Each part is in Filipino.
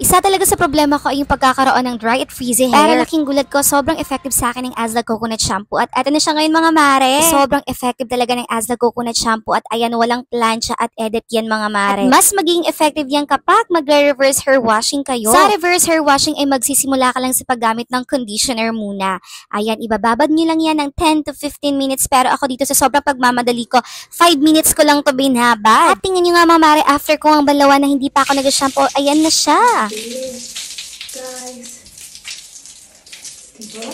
Isa talaga sa problema ko ay yung pagkakaroon ng dry at frizzy hair. Pero laking gulat ko, sobrang effective sa akin ng Azla Coconut Shampoo. At eto na siya ngayon mga mare. Sobrang effective talaga ng Azla Coconut Shampoo. At ayan, walang plancha at edit yan mga mare. At mas magiging effective yan kapag magre-reverse hair washing kayo. Sa reverse hair washing ay magsisimula ka lang sa paggamit ng conditioner muna. Ayan, ibababad nyo lang yan ng 10 to 15 minutes. Pero ako dito sa sobrang pagmamadali ko, 5 minutes ko lang to binabad. At tingnan nyo nga mga mare, after ko ang balawan na hindi pa ako nag-shampoo, ayan na siya. Guys. Diba?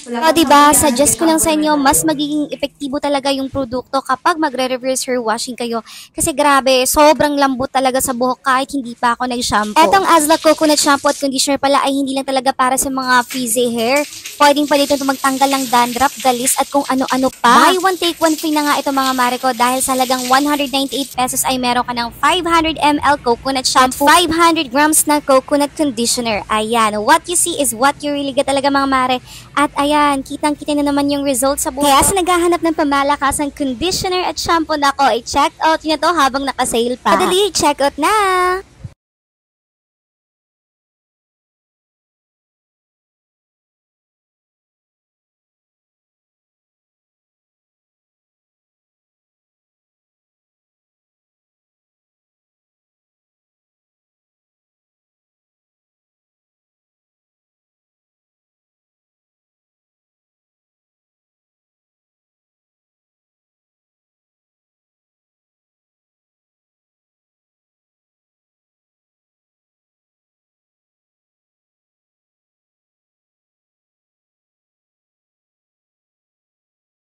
O diba, suggest ko lang sa inyo, mas magiging epektibo talaga yung produkto kapag magre-reverse hair washing kayo. Kasi grabe, sobrang lambot talaga sa buhok kahit hindi pa ako nag-shampoo. Etong Azla Coconut Shampoo at Conditioner pala ay hindi lang talaga para sa mga frizzy hair. Pwedeng pa dito magtanggal ng dandruff, galis at kung ano-ano pa. Buy one take one free na nga ito mga mare ko dahil sa halagang 198 pesos ay meron ka ng 500 ml coconut shampoo, 500 grams na coconut conditioner. Ayan, what you see is what you really get talaga mga mare. At ayan, kitang-kita na naman yung result sa buhok. Kaya sa naghahanap ng pamalakasang conditioner at shampoo na ako, i-check out nyo to habang naka-sale pa. Padali, check out na!